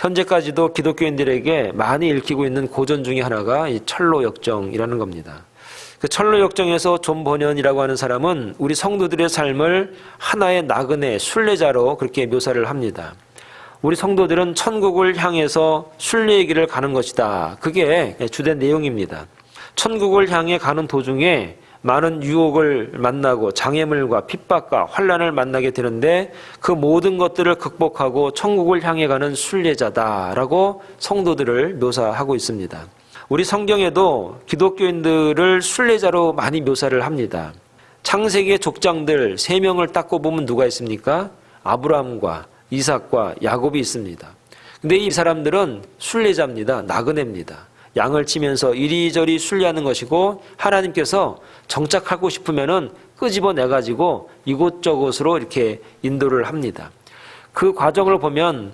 현재까지도 기독교인들에게 많이 읽히고 있는 고전 중에 하나가 이 철로역정이라는 겁니다. 그 철로역정에서 존 버년이라고 하는 사람은 우리 성도들의 삶을 하나의 나그네, 순례자로 그렇게 묘사를 합니다. 우리 성도들은 천국을 향해서 순례의 길을 가는 것이다. 그게 주된 내용입니다. 천국을 향해 가는 도중에 많은 유혹을 만나고 장애물과 핍박과 환난을 만나게 되는데 그 모든 것들을 극복하고 천국을 향해 가는 순례자다라고 성도들을 묘사하고 있습니다. 우리 성경에도 기독교인들을 순례자로 많이 묘사를 합니다. 창세기의 족장들 3명을 딱 꼽으면 누가 있습니까? 아브라함과 이삭과 야곱이 있습니다. 근데 이 사람들은 순례자입니다. 나그네입니다. 양을 치면서 이리저리 순례하는 것이고 하나님께서 정착하고 싶으면은 끄집어내가지고 이곳저곳으로 이렇게 인도를 합니다. 그 과정을 보면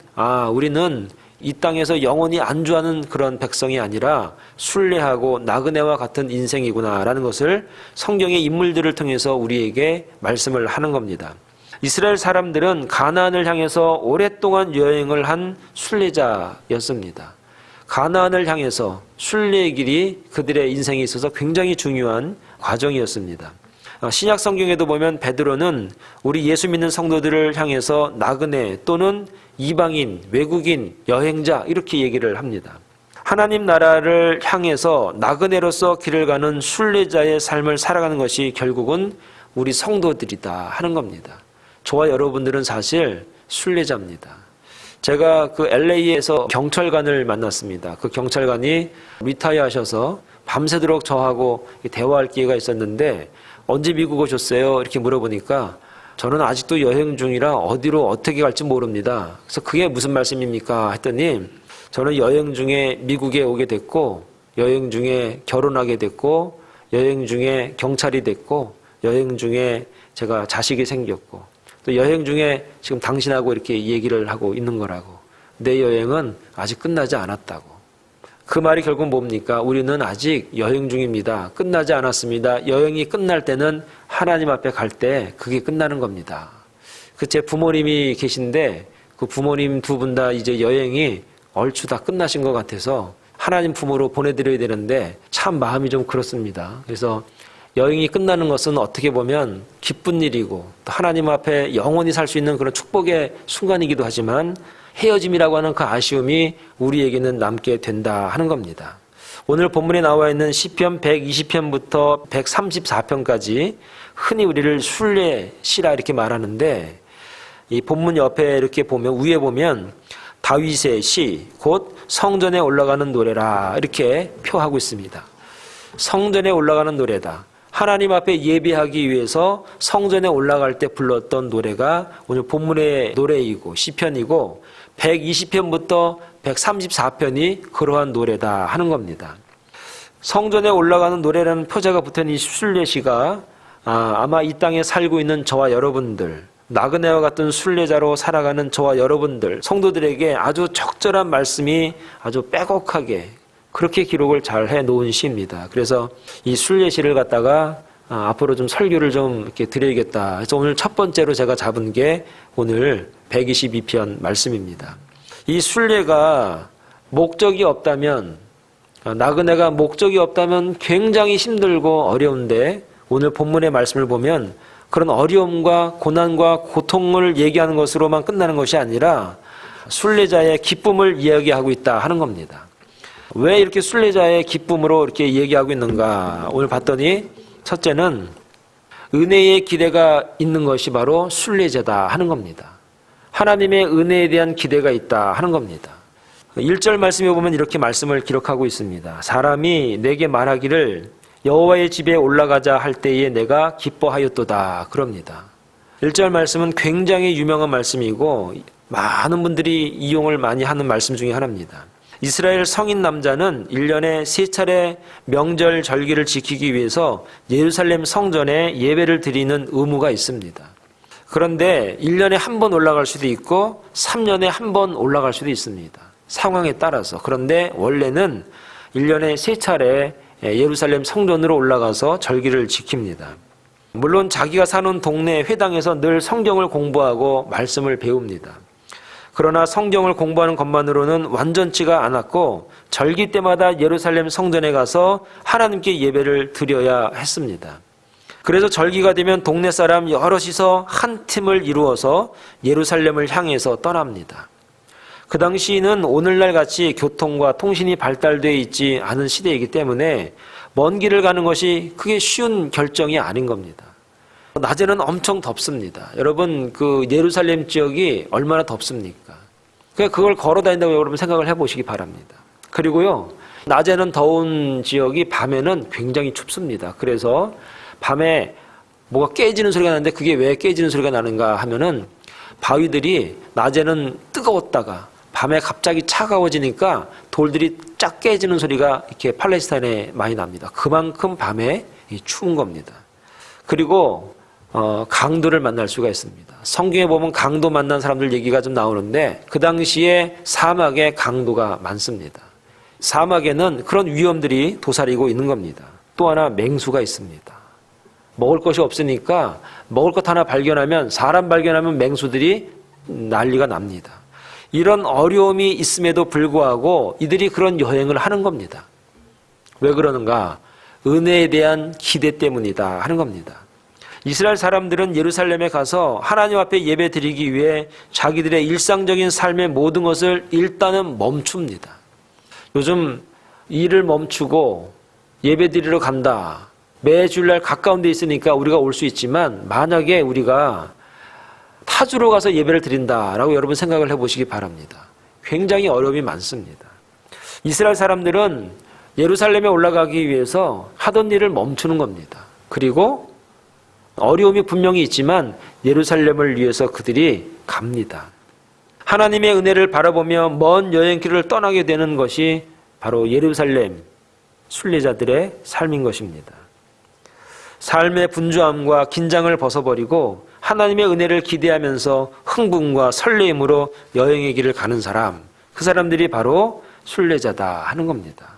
우리는 이 땅에서 영원히 안주하는 그런 백성이 아니라 순례하고 나그네와 같은 인생이구나라는 것을 성경의 인물들을 통해서 우리에게 말씀을 하는 겁니다. 이스라엘 사람들은 가나안을 향해서 오랫동안 여행을 한 순례자였습니다. 가나안을 향해서 순례의 길이 그들의 인생에 있어서 굉장히 중요한 과정이었습니다. 신약 성경에도 보면 베드로는 우리 예수 믿는 성도들을 향해서 나그네 또는 이방인, 외국인, 여행자 이렇게 얘기를 합니다. 하나님 나라를 향해서 나그네로서 길을 가는 순례자의 삶을 살아가는 것이 결국은 우리 성도들이다 하는 겁니다. 저와 여러분들은 사실 순례자입니다. 제가 그 LA에서 경찰관을 만났습니다. 그 경찰관이 리타이어 하셔서 밤새도록 저하고 대화할 기회가 있었는데 언제 미국 오셨어요? 이렇게 물어보니까 저는 아직도 여행 중이라 어디로 어떻게 갈지 모릅니다. 그래서 그게 무슨 말씀입니까? 했더니 저는 여행 중에 미국에 오게 됐고 여행 중에 결혼하게 됐고 여행 중에 경찰이 됐고 여행 중에 제가 자식이 생겼고 또 여행 중에 지금 당신하고 이렇게 얘기를 하고 있는 거라고. 내 여행은 아직 끝나지 않았다고. 그 말이 결국 뭡니까? 우리는 아직 여행 중입니다. 끝나지 않았습니다. 여행이 끝날 때는 하나님 앞에 갈 때 그게 끝나는 겁니다. 제 부모님이 계신데 그 부모님 2분 다 이제 여행이 얼추 다 끝나신 것 같아서 하나님 품으로 보내드려야 되는데 참 마음이 좀 그렇습니다. 그래서 여행이 끝나는 것은 어떻게 보면 기쁜 일이고 또 하나님 앞에 영원히 살 수 있는 그런 축복의 순간이기도 하지만 헤어짐이라고 하는 그 아쉬움이 우리에게는 남게 된다 하는 겁니다. 오늘 본문에 나와 있는 시편 120편부터 134편까지 흔히 우리를 순례시라 이렇게 말하는데 이 본문 옆에 이렇게 보면 위에 보면 다윗의 시, 곧 성전에 올라가는 노래라 이렇게 표하고 있습니다. 성전에 올라가는 노래다. 하나님 앞에 예배하기 위해서 성전에 올라갈 때 불렀던 노래가 오늘 본문의 노래이고 시편이고 120편부터 134편이 그러한 노래다 하는 겁니다. 성전에 올라가는 노래라는 표제가 붙은 이 순례시가 아마 이 땅에 살고 있는 저와 여러분들, 나그네와 같은 순례자로 살아가는 저와 여러분들, 성도들에게 아주 적절한 말씀이 아주 빼곡하게 그렇게 기록을 잘 해놓은 시입니다. 그래서 이 순례시를 갖다가 앞으로 좀 설교를 좀 이렇게 드려야겠다. 그래서 오늘 첫 번째로 제가 잡은 게 오늘 122편 말씀입니다. 이 순례가 목적이 없다면, 나그네가 목적이 없다면 굉장히 힘들고 어려운데 오늘 본문의 말씀을 보면 그런 어려움과 고난과 고통을 얘기하는 것으로만 끝나는 것이 아니라 순례자의 기쁨을 이야기하고 있다 하는 겁니다. 왜 이렇게 순례자의 기쁨으로 이렇게 얘기하고 있는가? 오늘 봤더니 첫째는 은혜의 기대가 있는 것이 바로 순례자다 하는 겁니다. 하나님의 은혜에 대한 기대가 있다 하는 겁니다. 1절 말씀에 보면 이렇게 말씀을 기록하고 있습니다. 사람이 내게 말하기를 여호와의 집에 올라가자 할 때에 내가 기뻐하였도다 그럽니다. 1절 말씀은 굉장히 유명한 말씀이고 많은 분들이 이용을 많이 하는 말씀 중에 하나입니다. 이스라엘 성인 남자는 1년에 3차례 명절 절기를 지키기 위해서 예루살렘 성전에 예배를 드리는 의무가 있습니다. 그런데 1년에 한 번 올라갈 수도 있고 3년에 한 번 올라갈 수도 있습니다. 상황에 따라서. 그런데 원래는 1년에 3차례 예루살렘 성전으로 올라가서 절기를 지킵니다. 물론 자기가 사는 동네 회당에서 늘 성경을 공부하고 말씀을 배웁니다. 그러나 성경을 공부하는 것만으로는 완전치가 않았고 절기 때마다 예루살렘 성전에 가서 하나님께 예배를 드려야 했습니다. 그래서 절기가 되면 동네 사람 여럿이서 한 팀을 이루어서 예루살렘을 향해서 떠납니다. 그 당시는 오늘날 같이 교통과 통신이 발달되어 있지 않은 시대이기 때문에 먼 길을 가는 것이 그게 쉬운 결정이 아닌 겁니다. 낮에는 엄청 덥습니다. 여러분 그 예루살렘 지역이 얼마나 덥습니까? 그걸 걸어 다닌다고 여러분 생각을 해보시기 바랍니다. 그리고요, 낮에는 더운 지역이 밤에는 굉장히 춥습니다. 그래서 밤에 뭐가 깨지는 소리가 나는데 그게 왜 깨지는 소리가 나는가 하면은 바위들이 낮에는 뜨거웠다가 밤에 갑자기 차가워지니까 돌들이 쫙 깨지는 소리가 이렇게 팔레스타인에 많이 납니다. 그만큼 밤에 추운 겁니다. 그리고 강도를 만날 수가 있습니다. 성경에 보면 강도 만난 사람들 얘기가 좀 나오는데 그 당시에 사막에 강도가 많습니다. 사막에는 그런 위험들이 도사리고 있는 겁니다. 또 하나 맹수가 있습니다. 먹을 것이 없으니까 먹을 것 하나 발견하면 사람 발견하면 맹수들이 난리가 납니다. 이런 어려움이 있음에도 불구하고 이들이 그런 여행을 하는 겁니다. 왜 그러는가? 은혜에 대한 기대 때문이다 하는 겁니다. 이스라엘 사람들은 예루살렘에 가서 하나님 앞에 예배 드리기 위해 자기들의 일상적인 삶의 모든 것을 일단은 멈춥니다. 요즘 일을 멈추고 예배 드리러 간다. 매 주일날 가까운 데 있으니까 우리가 올 수 있지만 만약에 우리가 타주로 가서 예배를 드린다라고 여러분 생각을 해보시기 바랍니다. 굉장히 어려움이 많습니다. 이스라엘 사람들은 예루살렘에 올라가기 위해서 하던 일을 멈추는 겁니다. 그리고 어려움이 분명히 있지만 예루살렘을 위해서 그들이 갑니다. 하나님의 은혜를 바라보며 먼 여행길을 떠나게 되는 것이 바로 예루살렘 순례자들의 삶인 것입니다. 삶의 분주함과 긴장을 벗어버리고 하나님의 은혜를 기대하면서 흥분과 설레임으로 여행의 길을 가는 사람, 그 사람들이 바로 순례자다 하는 겁니다.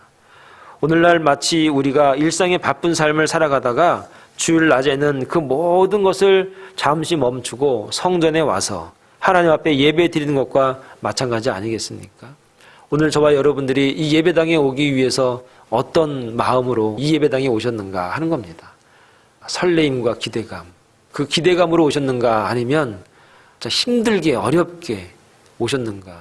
오늘날 마치 우리가 일상의 바쁜 삶을 살아가다가 주일 낮에는 그 모든 것을 잠시 멈추고 성전에 와서 하나님 앞에 예배 드리는 것과 마찬가지 아니겠습니까? 오늘 저와 여러분들이 이 예배당에 오기 위해서 어떤 마음으로 이 예배당에 오셨는가 하는 겁니다. 설레임과 기대감, 그 기대감으로 오셨는가 아니면 힘들게 어렵게 오셨는가.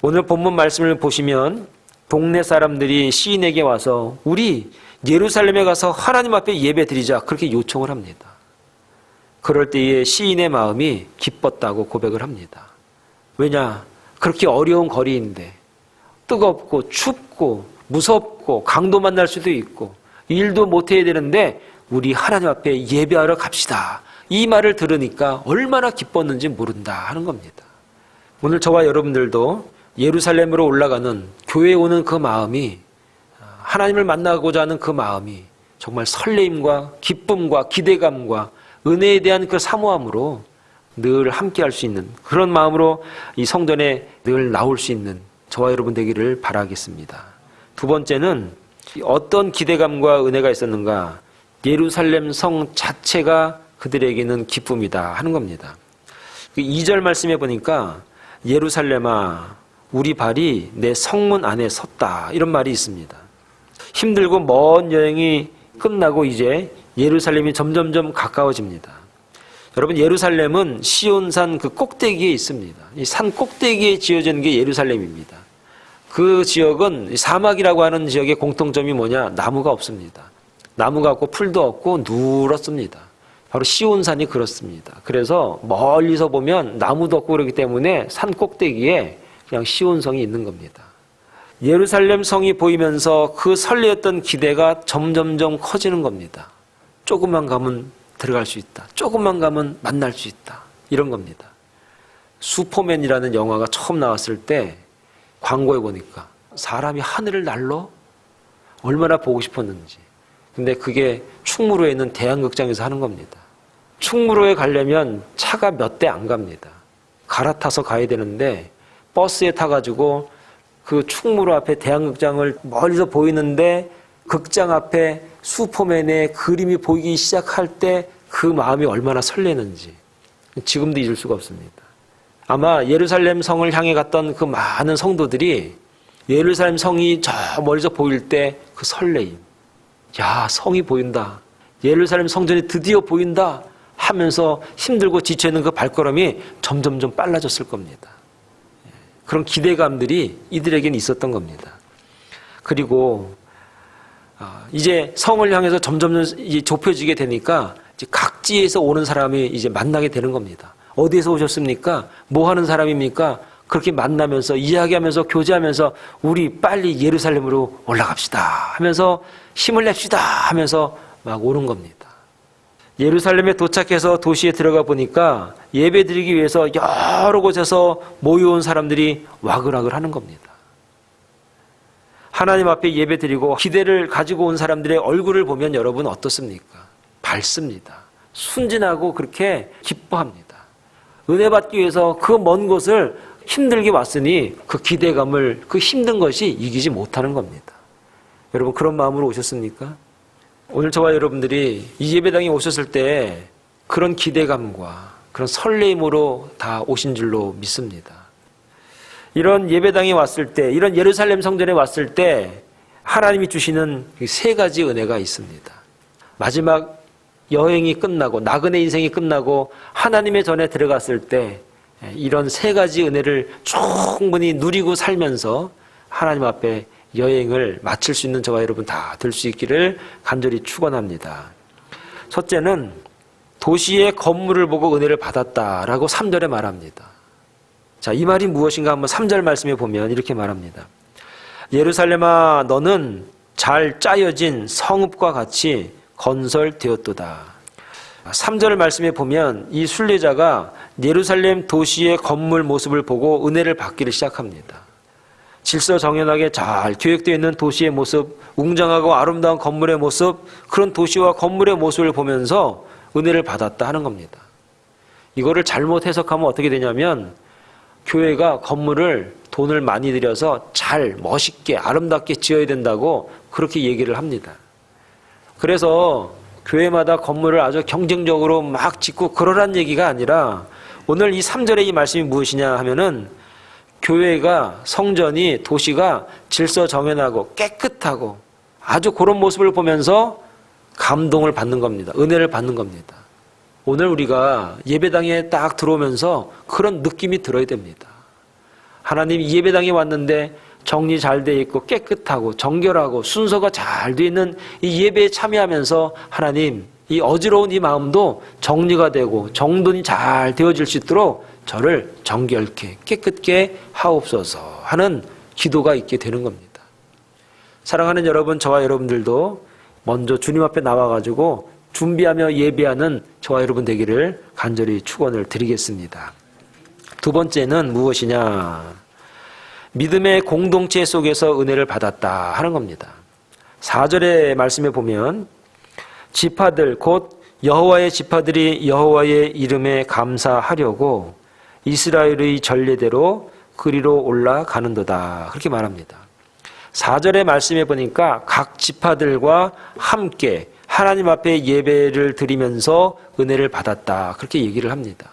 오늘 본문 말씀을 보시면 동네 사람들이 시인에게 와서 우리 예루살렘에 가서 하나님 앞에 예배 드리자 그렇게 요청을 합니다. 그럴 때에 시인의 마음이 기뻤다고 고백을 합니다. 왜냐? 그렇게 어려운 거리인데 뜨겁고 춥고 무섭고 강도 만날 수도 있고 일도 못해야 되는데 우리 하나님 앞에 예배하러 갑시다. 이 말을 들으니까 얼마나 기뻤는지 모른다 하는 겁니다. 오늘 저와 여러분들도 예루살렘으로 올라가는 교회에 오는 그 마음이 하나님을 만나고자 하는 그 마음이 정말 설레임과 기쁨과 기대감과 은혜에 대한 그 사모함으로 늘 함께할 수 있는 그런 마음으로 이 성전에 늘 나올 수 있는 저와 여러분 되기를 바라겠습니다. 두 번째는 어떤 기대감과 은혜가 있었는가? 예루살렘 성 자체가 그들에게는 기쁨이다 하는 겁니다. 2절 말씀해 보니까 예루살렘아 우리 발이 내 성문 안에 섰다 이런 말이 있습니다. 힘들고 먼 여행이 끝나고 이제 예루살렘이 점점점 가까워집니다. 여러분 예루살렘은 시온산 그 꼭대기에 있습니다. 이 산 꼭대기에 지어진 게 예루살렘입니다. 그 지역은 사막이라고 하는 지역의 공통점이 뭐냐? 나무가 없습니다. 나무가 없고 풀도 없고 누렇습니다. 바로 시온산이 그렇습니다. 그래서 멀리서 보면 나무도 없고 그렇기 때문에 산 꼭대기에 그냥 시온성이 있는 겁니다. 예루살렘 성이 보이면서 그 설레었던 기대가 점점점 커지는 겁니다. 조금만 가면 들어갈 수 있다. 조금만 가면 만날 수 있다. 이런 겁니다. 슈퍼맨이라는 영화가 처음 나왔을 때 광고에 보니까 사람이 하늘을 날러 얼마나 보고 싶었는지. 근데 그게 충무로에 있는 대한극장에서 하는 겁니다. 충무로에 가려면 차가 몇 대 안 갑니다. 갈아타서 가야 되는데 버스에 타가지고 그 충무로 앞에 대한극장을 멀리서 보이는데 극장 앞에 슈퍼맨의 그림이 보이기 시작할 때 그 마음이 얼마나 설레는지 지금도 잊을 수가 없습니다. 아마 예루살렘 성을 향해 갔던 그 많은 성도들이 예루살렘 성이 저 멀리서 보일 때 그 설레임, 야, 성이 보인다, 예루살렘 성전이 드디어 보인다 하면서 힘들고 지쳐있는 그 발걸음이 점점점 빨라졌을 겁니다. 그런 기대감들이 이들에게는 있었던 겁니다. 그리고 이제 성을 향해서 점점 좁혀지게 되니까 이제 각지에서 오는 사람이 이제 만나게 되는 겁니다. 어디에서 오셨습니까? 뭐 하는 사람입니까? 그렇게 만나면서 이야기하면서 교제하면서 우리 빨리 예루살렘으로 올라갑시다 하면서 힘을 냅시다 하면서 막 오는 겁니다. 예루살렘에 도착해서 도시에 들어가 보니까 예배드리기 위해서 여러 곳에서 모여온 사람들이 와글와글 하는 겁니다. 하나님 앞에 예배드리고 기대를 가지고 온 사람들의 얼굴을 보면 여러분 어떻습니까? 밝습니다. 순진하고 그렇게 기뻐합니다. 은혜 받기 위해서 그 먼 곳을 힘들게 왔으니 그 기대감을, 그 힘든 것이 이기지 못하는 겁니다. 여러분 그런 마음으로 오셨습니까? 오늘 저와 여러분들이 이 예배당에 오셨을 때 그런 기대감과 그런 설레임으로 다 오신 줄로 믿습니다. 이런 예배당에 왔을 때, 이런 예루살렘 성전에 왔을 때 하나님이 주시는 세 가지 은혜가 있습니다. 마지막 여행이 끝나고 나그네 인생이 끝나고 하나님의 전에 들어갔을 때 이런 세 가지 은혜를 충분히 누리고 살면서 하나님 앞에 여행을 마칠 수 있는 저와 여러분 다 될 수 있기를 간절히 축원합니다. 첫째는 도시의 건물을 보고 은혜를 받았다라고 3절에 말합니다. 자, 이 말이 무엇인가 한번 3절 말씀에 보면 이렇게 말합니다. 예루살렘아 너는 잘 짜여진 성읍과 같이 건설되었도다. 3절 말씀에 보면 이 순례자가 예루살렘 도시의 건물 모습을 보고 은혜를 받기를 시작합니다. 질서정연하게 잘 계획되어 있는 도시의 모습, 웅장하고 아름다운 건물의 모습, 그런 도시와 건물의 모습을 보면서 은혜를 받았다 하는 겁니다. 이거를 잘못 해석하면 어떻게 되냐면 교회가 건물을 돈을 많이 들여서 잘 멋있게 아름답게 지어야 된다고 그렇게 얘기를 합니다. 그래서 교회마다 건물을 아주 경쟁적으로 막 짓고 그러란 얘기가 아니라 오늘 이 3절의 이 말씀이 무엇이냐 하면은 교회가, 성전이, 도시가 질서정연하고 깨끗하고 아주 그런 모습을 보면서 감동을 받는 겁니다. 은혜를 받는 겁니다. 오늘 우리가 예배당에 딱 들어오면서 그런 느낌이 들어야 됩니다. 하나님 이 예배당에 왔는데 정리 잘 돼 있고 깨끗하고 정결하고 순서가 잘 돼 있는 이 예배에 참여하면서 하나님 이 어지러운 이 마음도 정리가 되고 정돈이 잘 되어질 수 있도록 저를 정결케 깨끗게 하옵소서 하는 기도가 있게 되는 겁니다. 사랑하는 여러분, 저와 여러분들도 먼저 주님 앞에 나와가지고 준비하며 예배하는 저와 여러분 되기를 간절히 축원을 드리겠습니다. 두 번째는 무엇이냐? 믿음의 공동체 속에서 은혜를 받았다 하는 겁니다. 4절의 말씀에 보면 지파들 곧 여호와의 지파들이 여호와의 이름에 감사하려고 이스라엘의 전례대로 그리로 올라가는도다 그렇게 말합니다. 4절의 말씀에 보니까 각 지파들과 함께 하나님 앞에 예배를 드리면서 은혜를 받았다 그렇게 얘기를 합니다.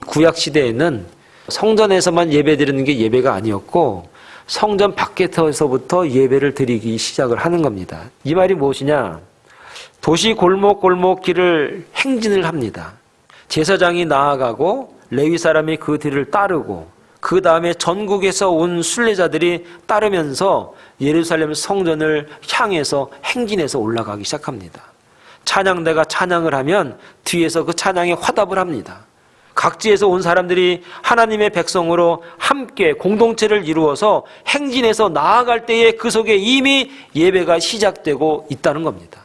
구약 시대에는 성전에서만 예배 드리는 게 예배가 아니었고 성전 밖에서부터 예배를 드리기 시작을 하는 겁니다. 이 말이 무엇이냐? 도시 골목 길을 행진을 합니다. 제사장이 나아가고 레위 사람이 그 뒤를 따르고 그 다음에 전국에서 온 순례자들이 따르면서 예루살렘 성전을 향해서 행진해서 올라가기 시작합니다. 찬양대가 찬양을 하면 뒤에서 그 찬양에 화답을 합니다. 각지에서 온 사람들이 하나님의 백성으로 함께 공동체를 이루어서 행진해서 나아갈 때에 그 속에 이미 예배가 시작되고 있다는 겁니다.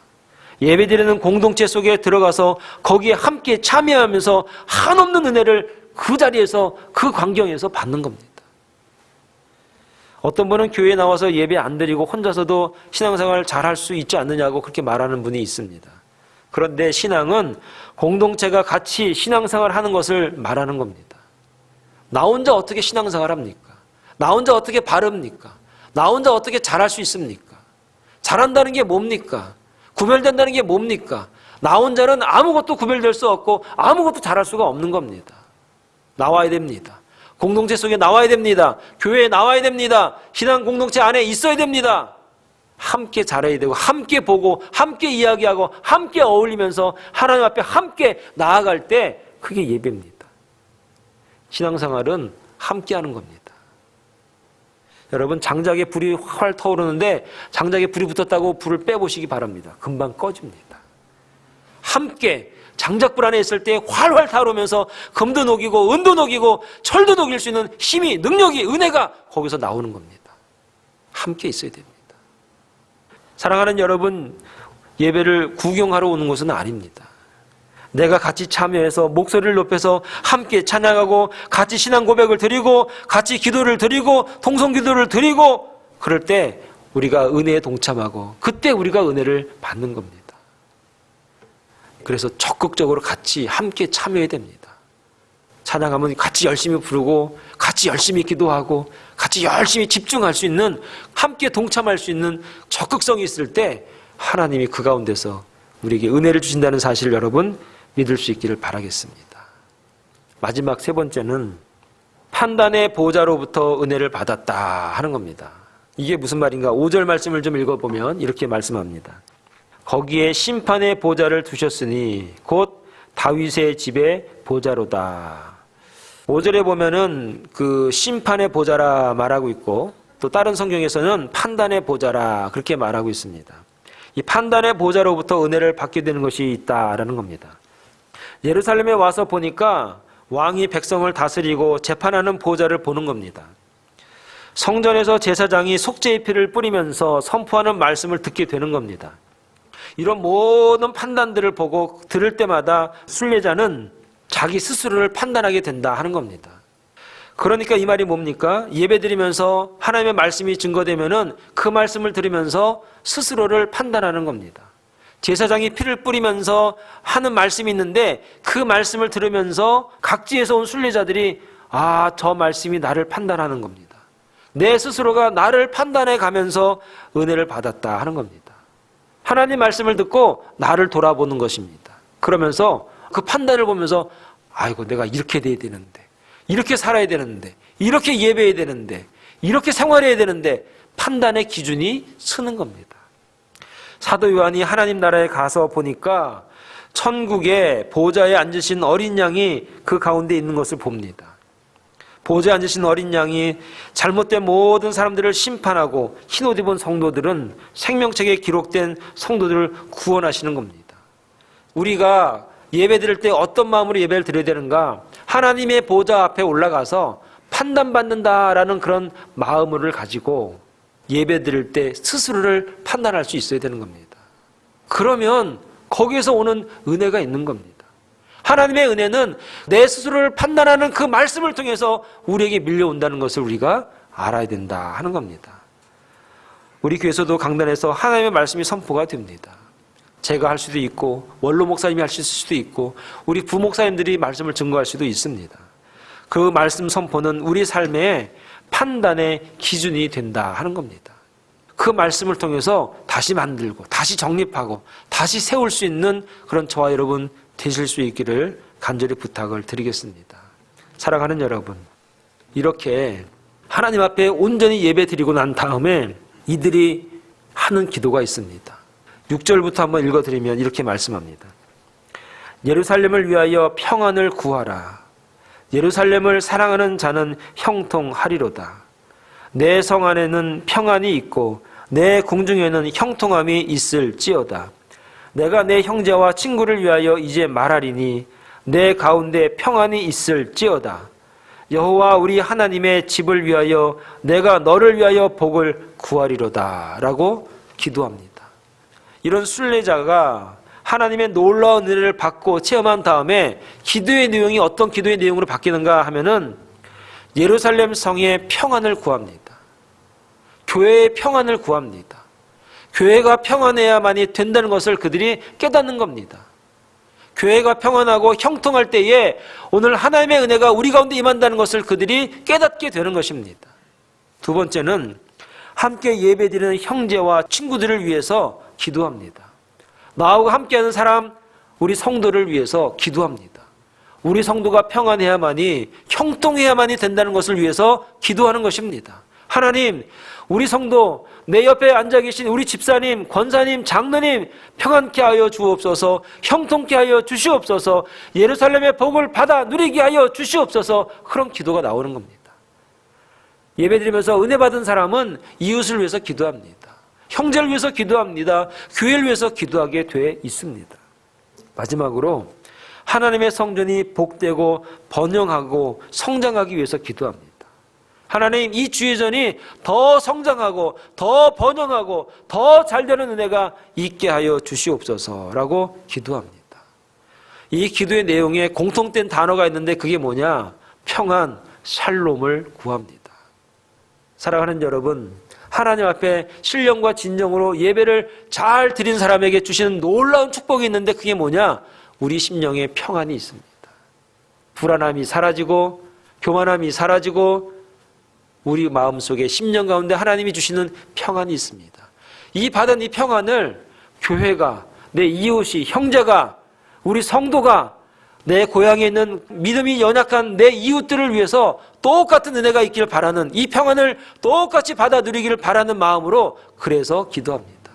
예배드리는 공동체 속에 들어가서 거기에 함께 참여하면서 한없는 은혜를 그 자리에서 그 광경에서 받는 겁니다. 어떤 분은 교회에 나와서 예배 안 드리고 혼자서도 신앙생활 잘할 수 있지 않느냐고 그렇게 말하는 분이 있습니다. 그런데 신앙은 공동체가 같이 신앙생활 하는 것을 말하는 겁니다. 나 혼자 어떻게 신앙생활 합니까? 나 혼자 어떻게 바릅니까? 나 혼자 어떻게 잘할 수 있습니까? 잘한다는 게 뭡니까? 구별된다는 게 뭡니까? 나 혼자는 아무것도 구별될 수 없고 아무것도 잘할 수가 없는 겁니다. 나와야 됩니다. 공동체 속에 나와야 됩니다. 교회에 나와야 됩니다. 신앙 공동체 안에 있어야 됩니다. 함께 자라야 되고 함께 보고 함께 이야기하고 함께 어울리면서 하나님 앞에 함께 나아갈 때 그게 예배입니다. 신앙생활은 함께 하는 겁니다. 여러분, 장작에 불이 활 타오르는데 장작에 불이 붙었다고 불을 빼보시기 바랍니다. 금방 꺼집니다. 함께 장작불 안에 있을 때 활활 타오르면서 금도 녹이고 은도 녹이고 철도 녹일 수 있는 힘이, 능력이, 은혜가 거기서 나오는 겁니다. 함께 있어야 됩니다. 사랑하는 여러분, 예배를 구경하러 오는 것은 아닙니다. 내가 같이 참여해서 목소리를 높여서 함께 찬양하고 같이 신앙 고백을 드리고 같이 기도를 드리고 통성기도를 드리고 그럴 때 우리가 은혜에 동참하고 그때 우리가 은혜를 받는 겁니다. 그래서 적극적으로 같이 함께 참여해야 됩니다. 찬양하면 같이 열심히 부르고 같이 열심히 기도하고 같이 열심히 집중할 수 있는, 함께 동참할 수 있는 적극성이 있을 때 하나님이 그 가운데서 우리에게 은혜를 주신다는 사실을 여러분 믿을 수 있기를 바라겠습니다. 마지막 세 번째는 판단의 보좌로부터 은혜를 받았다 하는 겁니다. 이게 무슨 말인가? 5절 말씀을 좀 읽어보면 이렇게 말씀합니다. 거기에 심판의 보좌를 두셨으니 곧 다윗의 집의 보좌로다. 5절에 보면은 그 심판의 보좌라 말하고 있고 또 다른 성경에서는 판단의 보좌라 그렇게 말하고 있습니다. 이 판단의 보좌로부터 은혜를 받게 되는 것이 있다라는 겁니다. 예루살렘에 와서 보니까 왕이 백성을 다스리고 재판하는 보좌를 보는 겁니다. 성전에서 제사장이 속죄의 피를 뿌리면서 선포하는 말씀을 듣게 되는 겁니다. 이런 모든 판단들을 보고 들을 때마다 순례자는 자기 스스로를 판단하게 된다 하는 겁니다. 그러니까 이 말이 뭡니까? 예배드리면서 하나님의 말씀이 증거되면은 그 말씀을 들으면서 스스로를 판단하는 겁니다. 제사장이 피를 뿌리면서 하는 말씀이 있는데 그 말씀을 들으면서 각지에서 온 순례자들이 저 말씀이 나를 판단하는 겁니다. 내 스스로가 나를 판단해 가면서 은혜를 받았다 하는 겁니다. 하나님 말씀을 듣고 나를 돌아보는 것입니다. 그러면서 그 판단을 보면서 아이고 내가 이렇게 돼야 되는데, 이렇게 살아야 되는데, 이렇게 예배해야 되는데, 이렇게 생활해야 되는데 판단의 기준이 서는 겁니다. 사도 요한이 하나님 나라에 가서 보니까 천국에 보좌에 앉으신 어린 양이 그 가운데 있는 것을 봅니다. 보좌에 앉으신 어린 양이 잘못된 모든 사람들을 심판하고 흰옷 입은 성도들은 생명책에 기록된 성도들을 구원하시는 겁니다. 우리가 예배 드릴 때 어떤 마음으로 예배를 드려야 되는가? 하나님의 보좌 앞에 올라가서 판단받는다라는 그런 마음을 가지고 예배 드릴 때 스스로를 판단할 수 있어야 되는 겁니다. 그러면 거기에서 오는 은혜가 있는 겁니다. 하나님의 은혜는 내 스스로를 판단하는 그 말씀을 통해서 우리에게 밀려온다는 것을 우리가 알아야 된다 하는 겁니다. 우리 교회에서도 강단에서 하나님의 말씀이 선포가 됩니다. 제가 할 수도 있고 원로 목사님이 할 수도 있고 우리 부목사님들이 말씀을 증거할 수도 있습니다. 그 말씀 선포는 우리 삶의 판단의 기준이 된다 하는 겁니다. 그 말씀을 통해서 다시 만들고 다시 정립하고 다시 세울 수 있는 그런 저와 여러분 되실 수 있기를 간절히 부탁을 드리겠습니다. 사랑하는 여러분, 이렇게 하나님 앞에 온전히 예배 드리고 난 다음에 이들이 하는 기도가 있습니다. 6절부터 한번 읽어드리면 이렇게 말씀합니다. 예루살렘을 위하여 평안을 구하라. 예루살렘을 사랑하는 자는 형통하리로다. 내 성 안에는 평안이 있고 내 궁중에는 형통함이 있을지어다. 내가 내 형제와 친구를 위하여 이제 말하리니 내 가운데 평안이 있을지어다. 여호와 우리 하나님의 집을 위하여 내가 너를 위하여 복을 구하리로다 라고 기도합니다. 이런 순례자가 하나님의 놀라운 은혜를 받고 체험한 다음에 기도의 내용이 어떤 기도의 내용으로 바뀌는가 하면은 예루살렘 성의 평안을 구합니다. 교회의 평안을 구합니다. 교회가 평안해야만이 된다는 것을 그들이 깨닫는 겁니다. 교회가 평안하고 형통할 때에 오늘 하나님의 은혜가 우리 가운데 임한다는 것을 그들이 깨닫게 되는 것입니다. 두 번째는 함께 예배드리는 형제와 친구들을 위해서 기도합니다. 나하고 함께하는 사람, 우리 성도를 위해서 기도합니다. 우리 성도가 평안해야만이, 형통해야만이 된다는 것을 위해서 기도하는 것입니다. 하나님, 우리 성도, 내 옆에 앉아 계신 우리 집사님, 권사님, 장로님 평안케 하여 주옵소서, 형통케 하여 주시옵소서, 예루살렘의 복을 받아 누리게 하여 주시옵소서. 그런 기도가 나오는 겁니다. 예배드리면서 은혜 받은 사람은 이웃을 위해서 기도합니다. 형제를 위해서 기도합니다. 교회를 위해서 기도하게 돼 있습니다. 마지막으로 하나님의 성전이 복되고 번영하고 성장하기 위해서 기도합니다. 하나님, 이 주의전이 더 성장하고 더 번영하고 더 잘되는 은혜가 있게 하여 주시옵소서라고 기도합니다. 이 기도의 내용에 공통된 단어가 있는데 그게 뭐냐? 평안, 샬롬을 구합니다. 사랑하는 여러분, 하나님 앞에 신령과 진정으로 예배를 잘 드린 사람에게 주시는 놀라운 축복이 있는데 그게 뭐냐? 우리 심령에 평안이 있습니다. 불안함이 사라지고 교만함이 사라지고 우리 마음속에 심령 가운데 하나님이 주시는 평안이 있습니다. 이 받은 이 평안을 교회가, 내 이웃이, 형제가, 우리 성도가, 내 고향에 있는 믿음이 연약한 내 이웃들을 위해서 똑같은 은혜가 있기를 바라는, 이 평안을 똑같이 받아 누리기를 바라는 마음으로 그래서 기도합니다.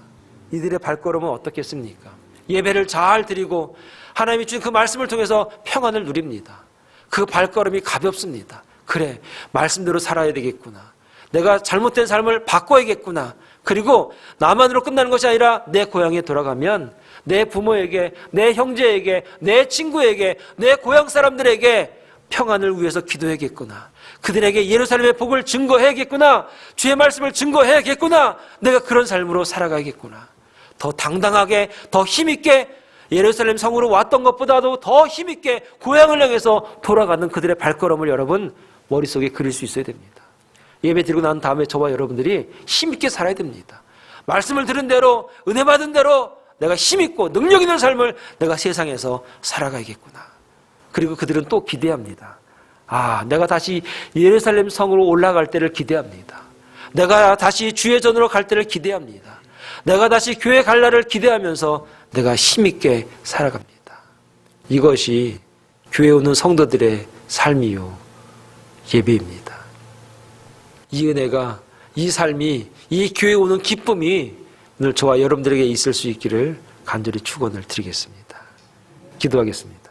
이들의 발걸음은 어떻겠습니까? 예배를 잘 드리고 하나님이 주신 그 말씀을 통해서 평안을 누립니다. 그 발걸음이 가볍습니다. 그래, 말씀대로 살아야 되겠구나. 내가 잘못된 삶을 바꿔야겠구나. 그리고 나만으로 끝나는 것이 아니라 내 고향에 돌아가면 내 부모에게, 내 형제에게, 내 친구에게, 내 고향 사람들에게 평안을 위해서 기도해야겠구나. 그들에게 예루살렘의 복을 증거해야겠구나. 주의 말씀을 증거해야겠구나. 내가 그런 삶으로 살아가야겠구나. 더 당당하게, 더 힘있게 예루살렘 성으로 왔던 것보다도 더 힘있게 고향을 향해서 돌아가는 그들의 발걸음을 여러분 머릿속에 그릴 수 있어야 됩니다. 예배 드리고 난 다음에 저와 여러분들이 힘있게 살아야 됩니다. 말씀을 들은 대로, 은혜 받은 대로 내가 힘있고 능력 있는 삶을 내가 세상에서 살아가야겠구나. 그리고 그들은 또 기대합니다. 아, 내가 다시 예루살렘 성으로 올라갈 때를 기대합니다. 내가 다시 주의 전으로 갈 때를 기대합니다. 내가 다시 교회 갈 날을 기대하면서 내가 힘있게 살아갑니다. 이것이 교회에 오는 성도들의 삶이요 예배입니다. 이 은혜가, 이 삶이, 이 교회에 오는 기쁨이 오늘 저와 여러분들에게 있을 수 있기를 간절히 축원을 드리겠습니다. 기도하겠습니다.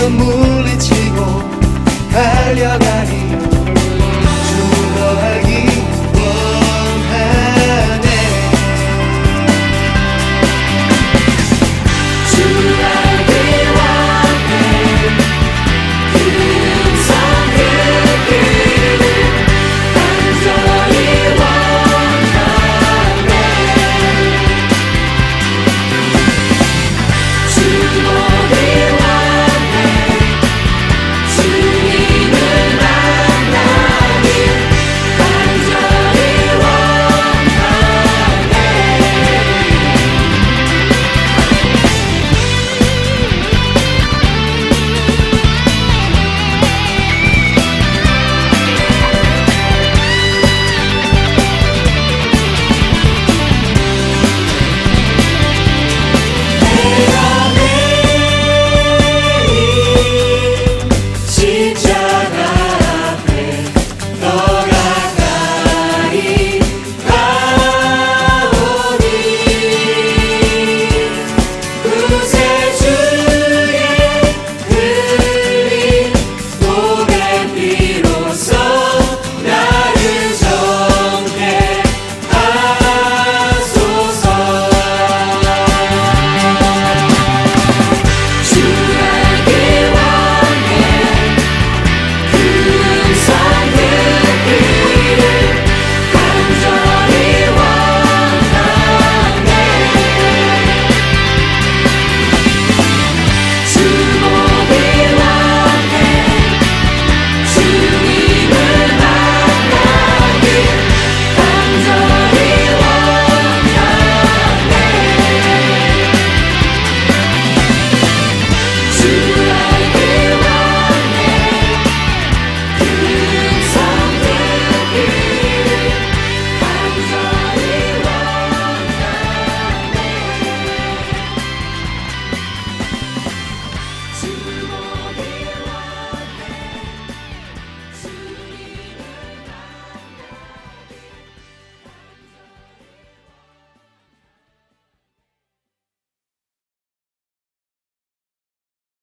물리치고 달려가